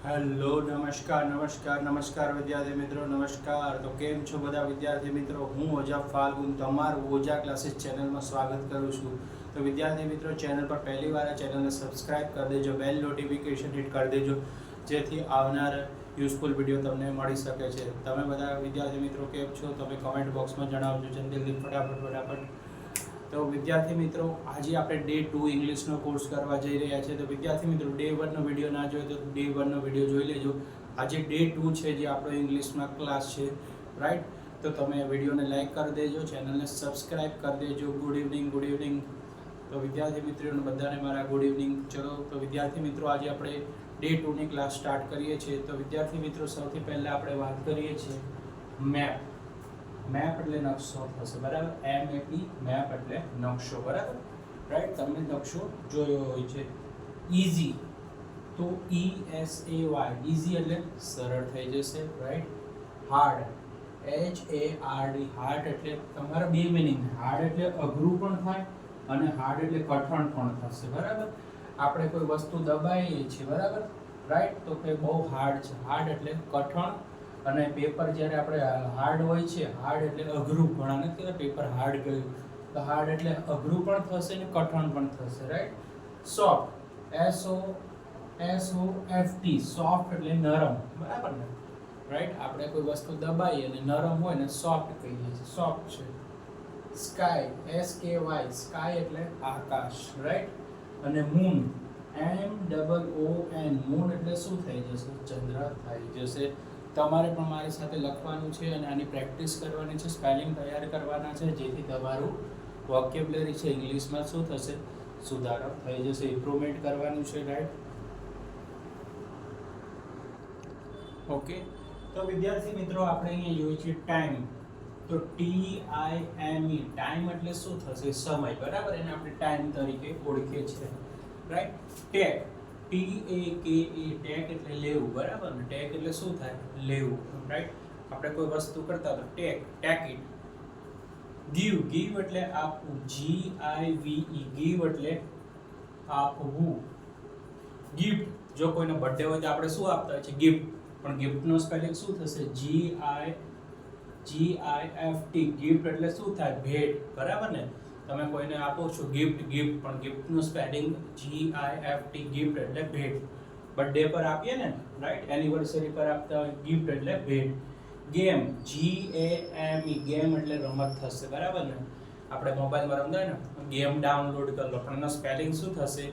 Hello નમસ્કાર વિદ્યાર્થી મિત્રો નમસ્કાર. તો કેમ છો બધા વિદ્યાર્થી મિત્રો? હું ઓજા ફાલ્ગુન તમારું ઓજા ક્લાસીસ ચેનલમાં સ્વાગત કરું છું. તો વિદ્યાર્થી મિત્રો, ચેનલ પર પહેલી વાર ચેનલને સબસ્ક્રાઇબ કરી દેજો, બેલ નોટિફિકેશન હિટ કરી દેજો, જેથી આવનાર યુઝફુલ વિડીયો તમને મળી શકે છે. તમે બધા વિદ્યાર્થી મિત્રો કેમ છો? તમે કમેન્ટ બોક્સમાં જણાવજો જલ્દી ફટાફટ. તો વિદ્યાર્થી મિત્રો, આજે આપણે ડે 2 ઇંગ્લિશનો કોર્સ કરવા જઈ રહ્યા છીએ. તો વિદ્યાર્થી મિત્રો, ડે 1 નો વિડીયો ના જોયો તો ડે 1 નો વિડીયો જોઈ લેજો. આજે ડે 2 છે, જે આપણો ઇંગ્લિશમાં ક્લાસ છે, રાઈટ? તો તમે વિડીયોને લાઈક કરી દેજો, ચેનલને સબસ્ક્રાઇબ કરી દેજો. Good evening. તો વિદ્યાર્થી મિત્રોને બધાને મારા ગુડ ઇવનિંગ. ચલો, તો વિદ્યાર્થી મિત્રો, આજે આપણે ડે 2 ની ક્લાસ સ્ટાર્ટ કરીએ છીએ. તો વિદ્યાર્થી મિત્રો, સૌથી પહેલાં આપણે વાત કરીએ છીએ મેપ એટલે નકશો થશે, બરાબર? MEP, મેપ એટલે નકશો, બરાબર? રાઈટ? તમને નકશો જોયો હોય છે. ઈઝી, તો ESAY, ઈઝી એટલે સરળ થઈ જશે, રાઈટ? હાર્ડ, HARD, હાર્ડ એટલે તમારા બે મિનિંગ. હાર્ડ એટલે અઘરું પણ થાય અને હાર્ડ એટલે કઠણ પણ થશે, બરાબર? આપણે કોઈ વસ્તુ દબાઈએ છીએ, બરાબર? રાઈટ? તો કે બહુ હાર્ડ છે. હાર્ડ એટલે કઠણ. અને પેપર જ્યારે આપણે હાર્ડ હોય છે, હાર્ડ એટલે અઘરું. ઘણાને કહેવાય પેપર હાર્ડ ગયું, તો હાર્ડ એટલે અઘરું પણ થશે ને કઠણ પણ થશે, રાઈટ? સોફ્ટ, SOFT, સોફ્ટ એટલે નરમ, બરાબર ને? રાઈટ? આપણે કોઈ વસ્તુ દબાઈએ અને નરમ હોય ને સોફ્ટ કહીએ છીએ, સોફ્ટ છે. સ્કાય, SKY, સ્કાય એટલે આકાશ, રાઈટ? અને મૂન, MOON, મૂન એટલે શું થઈ જશે? ચંદ્ર થઈ જશે. તમારે પણ મારી સાથે લખવાનું છે અને આની પ્રેક્ટિસ કરવાની છે, સ્પેલિંગ તૈયાર કરવાના છે, જેથી તમારું વોકેબ્યુલરી છે ઇંગ્લિશમાં શું થશે? સુધારો થઈ જશે, ઇમ્પ્રુવમેન્ટ કરવાનું છે, રાઈટ? ઓકે. તો વિદ્યાર્થી મિત્રો, આપણે અહીંયા જોઈએ છીએ ટાઈમ. તો TIME, ટાઈમ એટલે શું થશે? સમય, બરાબર? એને આપણે ટાઈમ તરીકે ઓળખીએ છીએ, રાઈટ? ટેક, TAKE, ટેક એટલે લેવું, બરાબર ને? ટેક એટલે શું થાય? લેવું, રાઈટ? આપણે કોઈ વસ્તુ કરતા તો ટેક ઇટ. ગીવ એટલે આપવું, GIVE, ગીવ એટલે આપવું. ગિફ્ટ, જો કોઈનો બર્થડે હોય તો આપણે શું આપતા હોય છે? ગિફ્ટ. પણ ગિફ્ટનો સ્પેલિંગ શું થશે? GIFT, ગિફ્ટ એટલે શું થાય? ભેટ, બરાબર ને? તમે કોઈને આપો છો ગિફ્ટ, પણ ગિફ્ટનું સ્પેલિંગ GIFT, ગિફ્ટ એટલે ભેટ. બર્થડે પર આપીએ ને, રાઈટ? એનિવર્સરી પર આપતા હોય, ગિફ્ટ એટલે ભેટ. ગેમ, GAME, ગેમ એટલે રમત થશે, બરાબર ને? આપણે મોબાઈલમાં રમતા હોય ને, ગેમ ડાઉનલોડ કરી લો, પણ એનો સ્પેલિંગ શું થશે?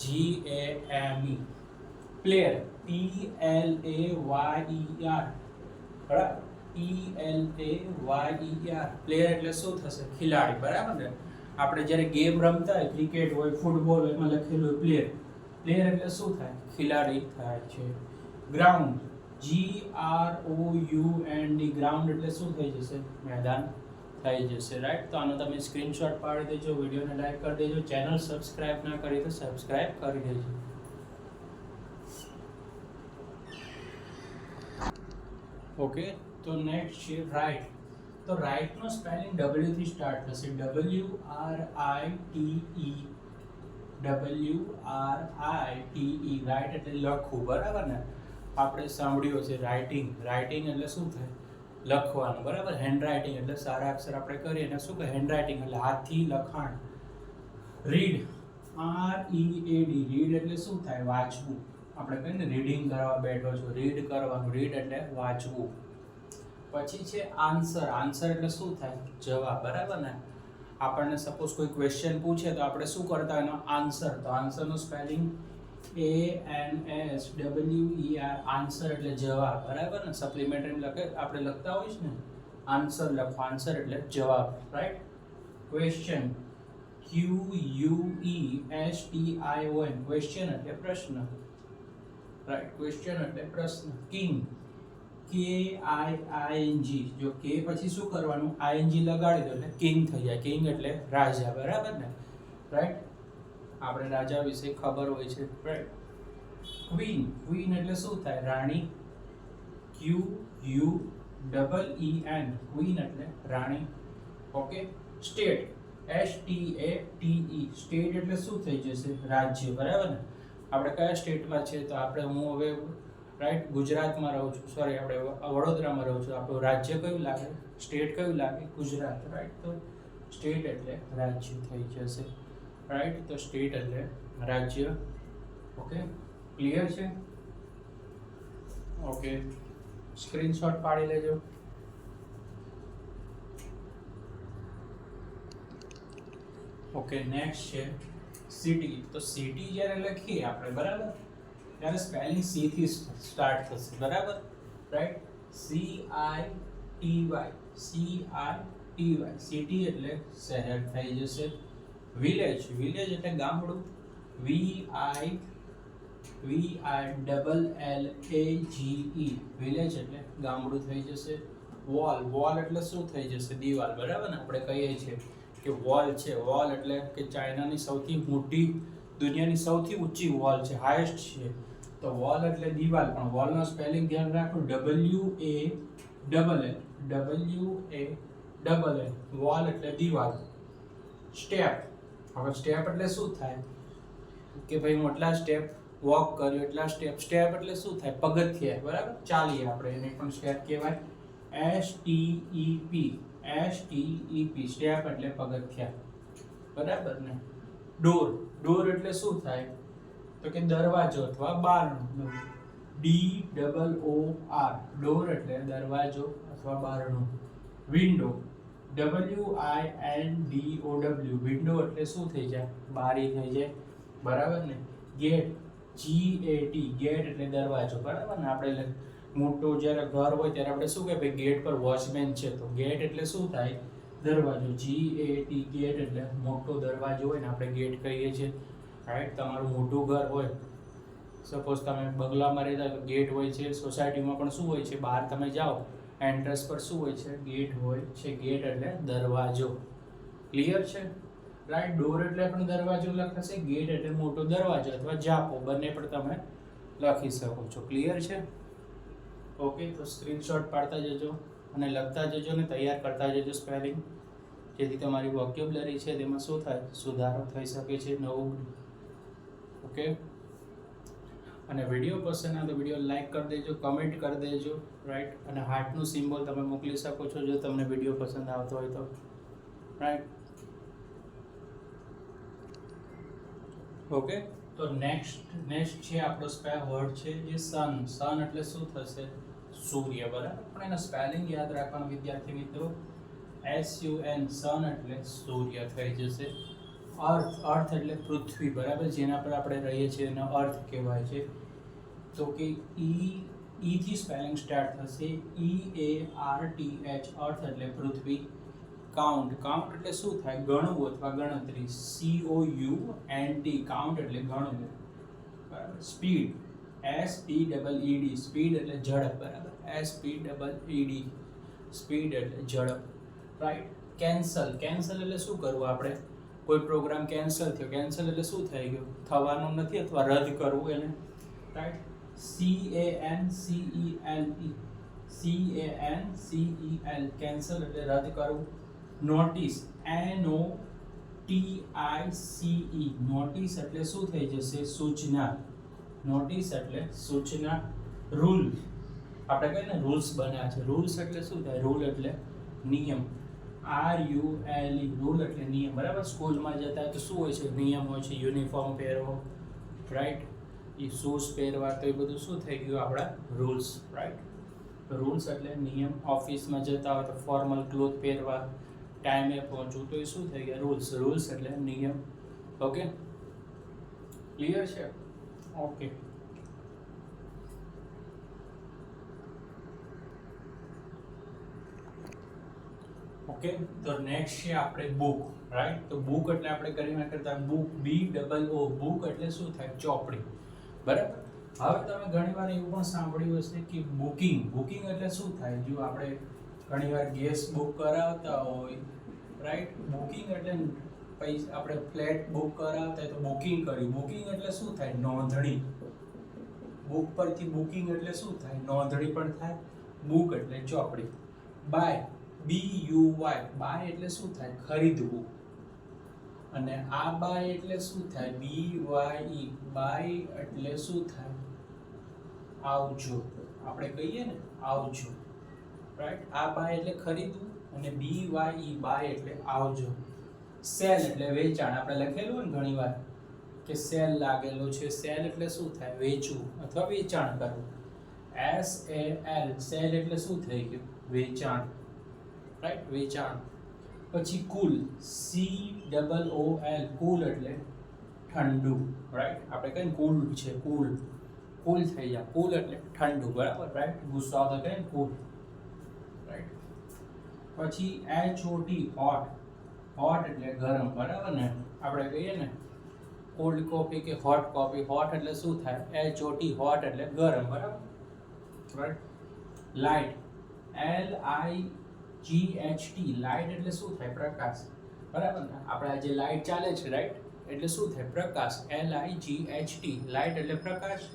GAME. પ્લેયર, PLAYER, બરાબર? PLAYER, પ્લેયર એટલે શું થશે? ખેલાડી, બરાબર ને? આપણે જ્યારે ગેમ રમતા હોય, ક્રિકેટ હોય, ફૂટબોલ હોય, એમાં લખેલું હોય પ્લેયર એટલે શું થાય? ખેલાડી થાય છે. ગ્રાઉન્ડ, GROUND, ગ્રાઉન્ડ એટલે શું થઈ જશે? મેદાન થઈ જશે, રાઈટ? તો આનો તમે સ્ક્રીનશોટ પાડી દેજો, વિડીયોને લાઈક કરી દેજો, ચેનલ સબસ્ક્રાઇબ ના કરી તો સબસ્ક્રાઇબ કરી દેજો. ઓકે. તો નેક્સ્ટ છે રાઇટ. તો રાઇટ નો સ્પેલિંગ W થી સ્ટાર્ટ થશે, WRITE, રાઇટ એટલે લખવું, બરાબર ને? આપણે સાંભળ્યું છે રાઇટિંગ એટલે શું થાય? લખવાનું, બરાબર? હેન્ડ રાઇટિંગ એટલે સારા અક્ષર આપણે કરીએ એને શું કહે? હેન્ડ રાઇટિંગ એટલે હાથથી લખાણ. રીડ, READ, એટલે શું થાય? વાંચવું. આપણે કહીએ ને રીડિંગ કરવા બેઠો છો, રીડ કરવાનું, રીડ એટલે વાંચવું. પછી છે આન્સર એટલે શું થાય? જવાબ, બરાબર ને? આપણને સપોઝ કોઈ ક્વેશ્ચન પૂછે તો આપણે શું કરતા એનો આન્સર, તો આન્સરનું સ્પેલિંગ ANSWER, આન્સર એટલે જવાબ, બરાબર ને? સપ્લિમેન્ટરી આપણે લખતા હોય છે ને, આન્સર લખો, આન્સર એટલે જવાબ, રાઈટ? ક્વેશ્ચન, QUESTION, ક્વેશ્ચન એટલે પ્રશ્ન, રાઈટ? ક્વેશ્ચન એટલે પ્રશ્ન. કિંગ, KING, જો કે પછી શું કરવાનું? ING લગાડી દો એટલે કિંગ થઈ જાય. કિંગ એટલે રાજા, બરાબર ને? રાઈટ? આપણે રાજા વિશે ખબર હોય છે, રાઈટ? ક્વીન એટલે શું થાય? રાણી, QUEEN, ક્વીન એટલે રાણી. ઓકે. સ્ટેટ, STATE, સ્ટેટ એટલે શું થઈ જશે? રાજ્ય, બરાબર ને? આપણે કયા સ્ટેટમાં છે? તો હું હવે રાઈટ, ગુજરાતમાં રહું છું, સોરી આપણે વડોદરામાં રહું છું, આપણું રાજ્ય કયું લાગે, સ્ટેટ કયું લાગે, ગુજરાત, રાઈટ. તો સ્ટેટ એટલે રાજ્ય થઈ જશે, રાઈટ. તો સ્ટેટ એટલે રાજ્ય. ઓકે, ક્લિયર છે? ઓકે, સ્ક્રીનશોટ પાડી લેજો. ઓકે, નેક્સ્ટ છે સિટી. તો સિટી જ્યારે લખીએ આપણે, બરાબર, ત્યારે સ્પેલિંગ સી થી સ્ટાર્ટ થશે, બરાબર, રાઈટ. CITY, સિટી એટલે શહેર થઈ જશે. વિલેજ એટલે ગામડું, VILLAGE, વિલેજ એટલે ગામડું થઈ જશે. વોલ એટલે શું થઈ જશે? દીવાલ, બરાબર ને. આપણે કહીએ છીએ કે વોલ છે, વોલ એટલે કે ચાઇનાની સૌથી મોટી, દુનિયાની સૌથી ઊંચી વોલ છે, હાઈએસ્ટ છે. તો વોલ એટલે દીવાલ, પણ વોલનો સ્પેલિંગ ધ્યાન રાખો, WALL, વોલ એટલે દીવાલ. સ્ટેપ, હવે સ્ટેપ એટલે શું થાય કે ભાઈ હું એટલા સ્ટેપ વોક કર્યો, એટલા સ્ટેપ. સ્ટેપ એટલે શું થાય? પગથિયા, બરાબર, ચાલીએ આપણે, એને પણ સ્ટેપ કહેવાય. STEP, સ્ટેપ એટલે પગથિયા, બરાબર ને. ડોર એટલે શું થાય? તો કે દરવાજો અથવા બારણું. DOOR, ડોર એટલે દરવાજો અથવા બારણું. વિન્ડો, WINDOW, વિન્ડો એટલે શું થઈ જાય? બારી થઈ જાય, બરાબર ને. ગેટ, GAT, ગેટ એટલે દરવાજો, બરાબર ને. આપણે મોટું જ્યારે ઘર હોય ત્યારે આપણે શું કહે, ભાઈ ગેટ પર વોચમેન છે, તો ગેટ એટલે શું થાય? દરવાજો. GAT, ગેટ એટલે મોટો દરવાજો હોય ને, આપણે ગેટ કહીએ છીએ, રાઈટ. તમારું મોટું ઘર હોય, સપોઝ તમે બંગલામાં રહેતા તો ગેટ હોય છે. સોસાયટીમાં પણ શું હોય છે? બહાર તમે જાઓ, એન્ટ્રન્સ પર શું હોય છે? ગેટ હોય છે. ગેટ એટલે દરવાજો. ક્લિયર છે, રાઈટ. ડોર એટલે પણ દરવાજો લખાશે, ગેટ એટલે મોટો દરવાજો અથવા જાપો, બંને પણ તમે લખી શકો છો. ક્લિયર છે? ઓકે, તો સ્ક્રીનશોટ પાડતા જજો અને લખતા જજો ને તૈયાર કરતા જજો સ્પેલિંગ, જેથી તમારી વોકેબ્યુલરી છે તેમાં શું થાય? સુધારો થઈ શકે છે, નવું. ઓકે, અને વિડીયો પસંદ આવે તો વિડીયો લાઈક કરી દેજો, કમેન્ટ કરી દેજો, રાઈટ. અને હાર્ટનું સિમ્બોલ તમે મોકલી શકો છો જો તમને વિડીયો પસંદ આવતો હોય તો, રાઈટ. ઓકે, તો નેક્સ્ટ છે આપણો વર્ડ છે જે સન. સન એટલે શું થશે? સૂર્ય, બરાબર. પણ એનો સ્પેલિંગ યાદ રાખવાનું વિદ્યાર્થી મિત્રો, SUN, સન એટલે સૂર્ય થઈ જશે. અર્થ એટલે પૃથ્વી, બરાબર, જેના પર આપણે રહીએ છીએ એનો અર્થ કહેવાય છે. તો કે ઈ થી સ્પેલિંગ સ્ટાર્ટ થશે, EARTH, અર્થ એટલે પૃથ્વી. કાઉન્ટ એટલે શું થાય? ગણવું અથવા ગણતરી. COUNT, કાઉન્ટ એટલે ગણવું, બરાબર. સ્પીડ, SPEED, સ્પીડ એટલે ઝડપ, બરાબર. SPEED, સ્પીડ એટલે ઝડપ, રાઈટ. કેન્સલ એટલે શું કરવું? આપણે કોઈ પ્રોગ્રામ કેન્સલ થયો, કેન્સલ એટલે શું થઈ ગયું? થવાનું નથી અથવા રદ કરવું એને, રાઈટ. CANCEL, કેન્સલ એટલે રદ કરવું. નોટિસ, NOTICE, નોટિસ એટલે શું થઈ જશે? સૂચના. નોટિસ એટલે સૂચના. રૂલ, આપણે કહીએ ને રૂલ્સ બન્યા છે, રૂલ્સ એટલે શું થાય? રૂલ એટલે નિયમ. RULE, રૂલ એટલે નિયમ, બરાબર. સ્કૂલમાં જતા તો શું હોય છે? નિયમ હોય છે. યુનિફોર્મ પહેરવો, રાઈટ. એ શૂઝ પહેરવા, તો એ બધું શું થઈ ગયું? આપણા રૂલ્સ, રાઈટ. રૂલ્સ એટલે નિયમ. ઓફિસમાં જતા હોય તો ફોર્મલ ક્લોથ પહેરવા, ટાઈમે પહોંચવું, તો એ શું થઈ ગયા? રૂલ્સ. રૂલ્સ એટલે નિયમ. ઓકે, ક્લિયર છે? Okay, okay. તો નેક્સ્ટ છે આપણે બુક, રાઈટ. તો બુક એટલે આપણે ઘણીવાર કરતા બુક, BOO, બુક એટલે શું થાય? ચોપડી, બરાબર. હવે તમે ઘણીવાર એવું પણ સાંભળ્યું હશે કે બુકિંગ એટલે શું થાય? જો આપણે ઘણીવાર ગેસ બુક કરાવતા હોય, રાઈટ. બુકિંગ એટલે પૈસા, આપણે ફ્લેટ બુક કરાવતા હોય તો બુકિંગ કર્યું. બુકિંગ એટલે શું થાય? નોંધણી. બુક પરથી બુકિંગ એટલે શું થાય? નોંધણી પણ થાય. બુક એટલે ચોપડી. બાય, BUY, બાય એટલે શું થાય? ખરીદવું. અને આ બાય એટલે શું થાય? BYE, બાય એટલે શું થાય? આવજો, આપણે કહીએ ને આવજો, રાઈટ. આ બાય એટલે ખરીદવું અને BYE બાય એટલે આવજો. સેલ એટલે વેચાણ, આપણે લખેલું હોય ને ઘણીવાર કે સેલ લાગેલો છે. સેલ એટલે શું થાય? વેચવું અથવા વેચાણ કરવું. SAL સેલ એટલે શું થઈ ગયું? વેચાણ, રાઈટ, વેચાણ. પછી કુલ COOL કુલ એટલે ઠંડુ, રાઈટ. આપણે કહીએ કુલ છે, કુલ કુલ થઈ જાય. કુલ એટલે ઠંડુ, બરાબર, રાઈટ. ગુસ્સો આવતો કહે ને કુલ, રાઈટ. પછી HOT હોટ, હોટ એટલે ગરમ, બરાબર ને. આપણે કહીએ ને કોલ્ડ કોફી કે હોટ કોફી, હોટ એટલે શું થાય? HOT હોટ એટલે ગરમ, બરાબર, રાઈટ. લાઇટ LIGHT લાઇટ એટલે શું થાય? પ્રકાશ, બરાબર ને. આપણે આ જે લાઇટ ચાલે છે, રાઈટ, એટલે શું થાય? પ્રકાશ. LIGHT લાઇટ એટલે પ્રકાશ.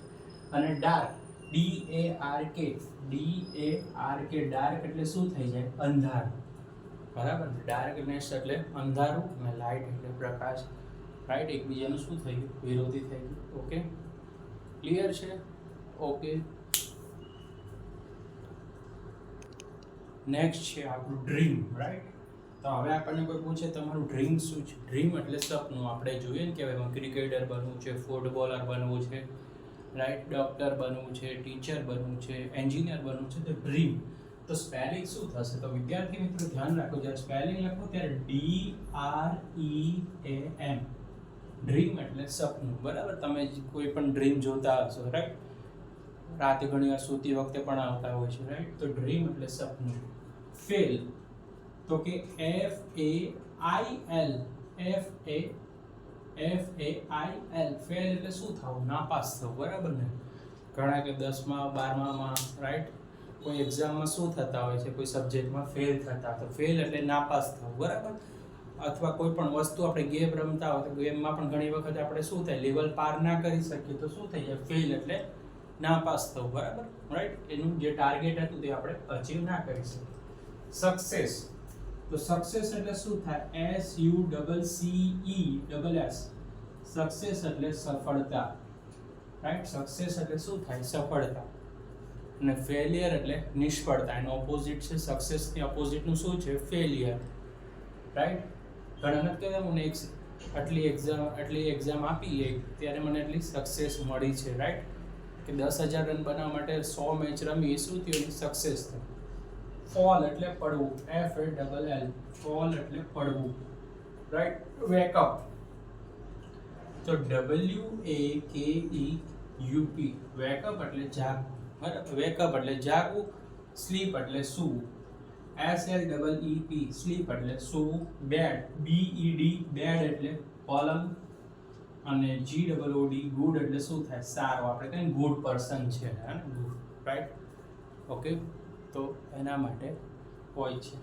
અને ડાર્ક DARK ડાર્ક એટલે શું થઈ જાય? અંધારું, બરાબર. ડાર્કનેસ એટલે અંધારું અને લાઇટ એટલે પ્રકાશ, રાઈટ. એકબીજાનું શું થયું? વિરોધી થઈ ગયું. ઓકે, ક્લિયર છે? ઓકે. નેક્સ્ટ છે આપણું ડ્રીમ, રાઈટ. તો હવે આપણને કોઈ પૂછે તમારું ડ્રીમ શું છે? ડ્રીમ એટલે સપનું. આપણે જોઈએ ને કે હવે ક્રિકેટર બનવું છે, ફૂટબોલર બનવું છે, રાઈટ, ડોક્ટર બનવું છે, ટીચર બનવું છે, એન્જિનિયર બનવું છે. તો ડ્રીમ, તો સ્પેલિંગ શું થશે? તો વિદ્યાર્થી મિત્રો ધ્યાન રાખો, જ્યારે સ્પેલિંગ લખો ત્યારે DREAM. ડ્રીમ એટલે સપનું, બરાબર. તમે કોઈ પણ ડ્રીમ જોતા હશો, રાઈટ. રાતે ઘણી વાર સૂતી વખતે પણ આવતા હોય છે, રાઈટ. તો ડ્રીમ એટલે સપનું. ફેલ, તો કે FAIL ફેલ એટલે શું થવું? નાપાસ થવું, બરાબર ને. ઘણા કે 10મા 12મામાં, રાઈટ, કોઈ એક્ઝામમાં શું થતા હોય છે? કોઈ સબ્જેક્ટમાં ફેલ થતા. તો ફેલ એટલે નાપાસ થવું, બરાબર. અથવા કોઈ પણ વસ્તુ આપણે ગેમ રમતા હોય તો ગેમમાં પણ ઘણી વખત આપણે શું થાય? લેવલ પાર ના કરી શકીએ તો શું થઈ જાય? ફેલ એટલે નાપાસ થવું, બરાબર, રાઈટ. એનું જે ટાર્ગેટ હતું તે આપણે અચીવ ના કરી શકીએ. સક્સેસ, તો સક્સેસ એટલે શું થાય? SUCCESS સક્સેસ એટલે સફળતા, રાઈટ. સક્સેસ એટલે શું થાય? સફળતા. અને ફેલિયર એટલે નિષ્ફળતા. એનો ઓપોઝિટ છે સક્સેસની ઓપોઝિટનું શું છે? Failure, right. ઘણા નથી કહેતા મને આટલી એક્ઝામ આપી ત્યારે મને એટલી સક્સેસ મળી છે, રાઈટ. કે 10,000 રન બનાવવા માટે 100 મેચ રમી, એ શું થયું? સક્સેસ થયું. ફોલ એટલે પડવું, FALL ફોલ એટલે પડવું, રાઈટ. વેકઅપ, તો WAKEUP વેકઅપ એટલે જાગવું, બરાબર. વેકઅપ એટલે જાગવું. સ્લીપ એટલે સૂવું, SLEEP સ્લીપ એટલે સૂવું. બેડ BED બેડ એટલે પલંગ. અને GOOD ગુડ એટલે શું થાય? સારો. આપણે કહીએ ગુડ પર્સન છે, હે, ગુડ, રાઈટ. ઓકે, તો એના માટે હોય છે.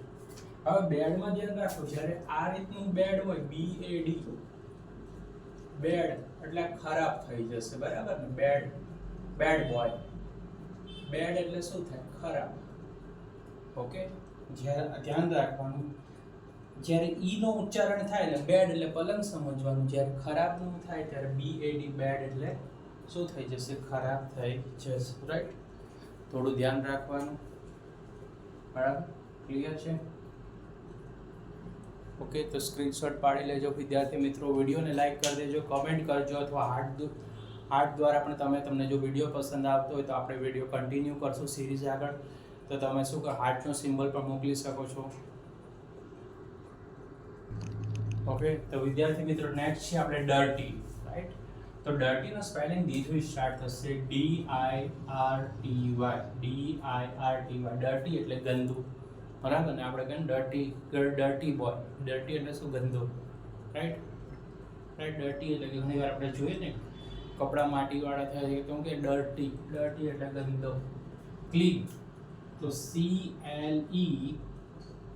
હવે બેડમાં ધ્યાન રાખો, જ્યારે આ રીતનું બેડ હોય BAD બેડ એટલે ખરાબ થઈ જશે, બરાબર ને. બેડ બોય, બેડ એટલે શું થાય? ખરાબ. ઓકે, જ્યારે ધ્યાન રાખવાનું, જ્યારે નો ઉચ્ચારણ થાય એટલે બેડ એટલે પલંગ સમજવાનું. જ્યારે ખરાબનું થાય ત્યારે BAD બેડ એટલે શું થઈ જશે? ખરાબ થઈ જશે, રાઈટ. થોડું ધ્યાન રાખવાનું, બરાબર. ક્લિયર છે? ઓકે, તો સ્ક્રીનશોટ પાડી લેજો વિદ્યાર્થી મિત્રો. વિડીયોને લાઈક કરી દેજો, કમેન્ટ કરજો, અથવા હાર્ટ દ્વારા પણ તમને જો વિડીયો પસંદ આવતો હોય તો આપણે વિડીયો કન્ટિન્યુ કરશું સિરીઝ આગળ. તો તમે શું કરો? હાર્ટનો સિમ્બલ પણ મોકલી શકો છો. ઓકે, તો વિદ્યાર્થી મિત્રો નેક્સ્ટ છે આપણે ડર્ટી, રાઈટ. તો ડર્ટીનો સ્પેલિંગ દીથી સ્ટાર્ટ થશે, DIRTY ડર્ટી એટલે ગંદુ, બરાબર ને. આપણે કહીએ ડર્ટી બોય, ડર્ટી એટલે શું? ગંદુ, રાઈટ. ડર્ટી એટલે ઘણી વાર આપણે જોઈએ ને કપડાં માટીવાળા થયા છે તો કે ડર્ટી એટલે ગંદો. ક્લીન, તો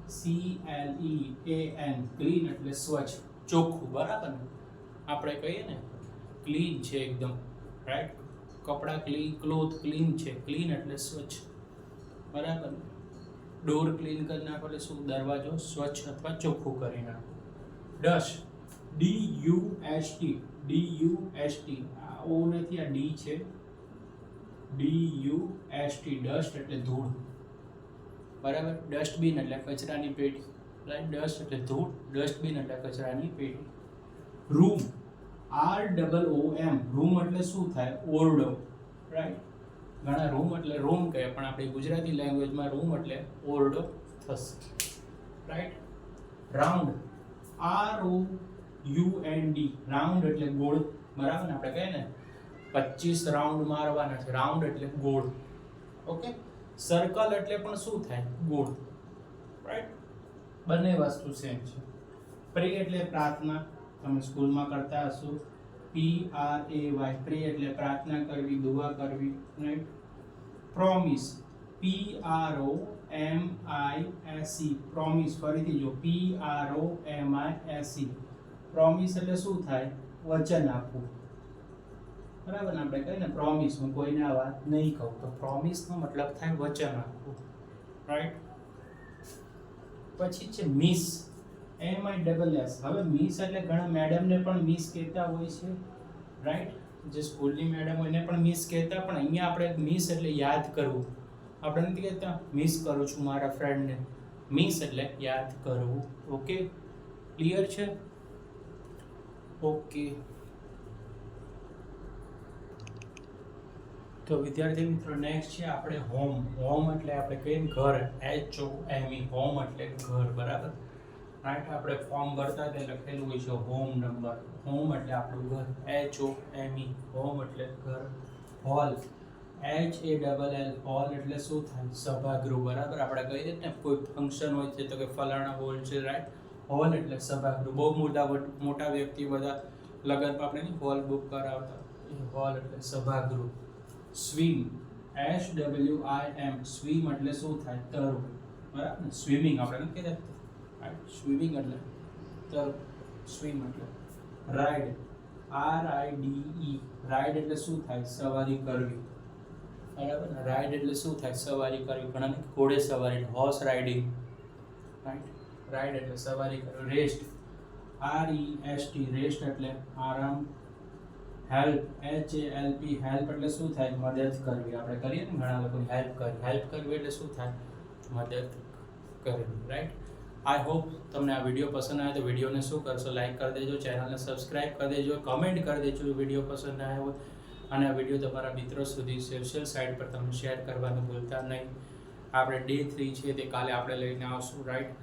CLEAN ક્લીન એટલે સ્વચ્છ, ચોખ્ખું, બરાબર ને. આપણે કહીએ ને ક્લીન છે એકદમ, રાઈટ. કપડાં ક્લીન, ક્લોથ ક્લીન છે. ક્લીન એટલે સ્વચ્છ, બરાબર ને. ડોર ક્લીન કરી નાખો એટલે શું? દરવાજો સ્વચ્છ અથવા ચોખ્ખું કરી નાખો. ડસ્ટ DUST આ ઓ નથી, આ ડી છે, DUST ડસ્ટ એટલે ધૂળ, બરાબર. ડસ્ટબિન એટલે કચરાની પેટી, રાઈટ. ડસ્ટ એટલે ધૂળ, ડસ્ટબિન એટલે કચરાની પેટી. રૂમ, ROOM, રૂમ એટલે શું થાય? ઓરડો, રાઈટ. ઘણા રૂમ એટલે રૂમ કહે, પણ આપણી ગુજરાતી લેંગ્વેજમાં રૂમ એટલે ઓરડો થશે, રાઈટ. રાઉન્ડ, ROUND, રાઉન્ડ એટલે ગોળ, બરાબર ને. આપણે કહીએ ને 25 રાઉન્ડ મારવાના છે, રાઉન્ડ એટલે ગોળ, ઓકે. સર્કલ એટલે પણ શું થાય? ગોળ, રાઈટ. બંને વસ્તુ સેમ છે. પ્રે એટલે પ્રાર્થના, તમે સ્કૂલમાં કરતા હશો. PRAY, પ્રે એટલે પ્રાર્થના કરવી, દુઆ કરવી, રાઈટ. પ્રોમિસ, PROMISE, પ્રોમિસ, ફરીથી જો PROMISE, પ્રોમિસ એટલે શું થાય? વચન આપવું, બરાબર ને. આપણે કહીએ ને પ્રોમિસ, હું કોઈને આ વાત નહીં કહું, તો પ્રોમિસનો મતલબ થાય વચન આપવું, રાઈટ. પછી છે મિસ, MISS. હવે મિસ એટલે ઘણા મેડમને પણ મિસ કહેતા હોય છે, રાઈટ. જે સ્કૂલની મેડમ હોય એને પણ મિસ કહેતા, પણ અહીંયા આપણે મિસ એટલે યાદ કરવું. આપણે નથી કહેતા મિસ કરું છું મારા ફ્રેન્ડને, મિસ એટલે યાદ કરવું, ઓકે. ક્લિયર છે? ઓકે. તો વિદ્યાર્થી મિત્રો, નેક્સ્ટ છે આપણે હોમ. હોમ એટલે આપણે કહીએ ને ઘર, HOME, હોમ એટલે ઘર, બરાબર, રાઈટ. આપણે ફોર્મ ભરતા તે લખેલું હોય છે હોમ નંબર. હોમ એટલે આપણું ઘર, HOME, હોમ એટલે ઘર. હોલ, HALL, હોલ એટલે શું થાય? સભાગૃહ, બરાબર. આપણે કહીએ ને કોઈ ફંક્શન હોય છે તો કે ફલાણા હોલ છે, રાઈટ. હોલ એટલે સભાગૃહ. બહુ મોટા વ્યક્તિ બધા લગ્નમાં આપણે હોલ બુક કરાવતા, હોલ એટલે સભાગૃહ. સ્વિમ, SWIM, સ્વિમ એટલે શું થાય? તરવું, બરાબર. સ્વિમિંગ આપણે નથી કહેતા, સ્વિમિંગ એટલે તરવું, સ્વિમ એટલે. રાઇડ, RIDE, રાઇડ એટલે શું થાય? સવારી કરવી, બરાબર. રાઇડ એટલે શું થાય? સવારી કરવી. ઘણા ઘોડે સવારી, હોર્સ રાઇડિંગ, રાઈટ. રાઇડ એટલે સવારી કરવી. રેસ્ટ, REST, રેસ્ટ એટલે આરામ. હેલ્પ, HELP, હેલ્પ એટલે શું થાય? મદદ કરવી. આપણે કરીએ ને ઘણા લોકોની હેલ્પ કરવી, હેલ્પ કરવી એટલે શું થાય? મદદ કરવી, રાઈટ. આઈ હોપ તમને આ વિડીયો પસંદ આવે તો વિડીયોને શું કરશો? લાઈક કરી દેજો, ચેનલને સબસ્ક્રાઈબ કરી દેજો, કમેન્ટ કરી દેજો વિડીયો પસંદ આવ્યો હોય, અને આ વિડીયો તમારા મિત્રો સુધી સોશિયલ સાઇટ પર તમે શેર કરવાનું ભૂલતા નહીં. આપણે ડે 3 છે તે કાલે આપણે લઈને આવશું, રાઈટ.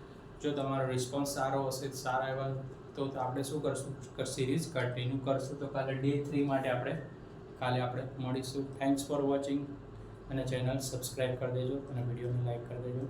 જો તમારો રિસ્પોન્સ સારો હશે, સારા એવા, તો આપણે શું કરશું? સિરીઝ કન્ટિન્યુ કરશું. તો કાલે ડે 3 માટે આપણે મળીશું. થેન્ક્સ ફોર વોચિંગ, અને ચેનલ સબસ્ક્રાઈબ કરી દેજો અને વિડીયોને લાઈક કરી દેજો.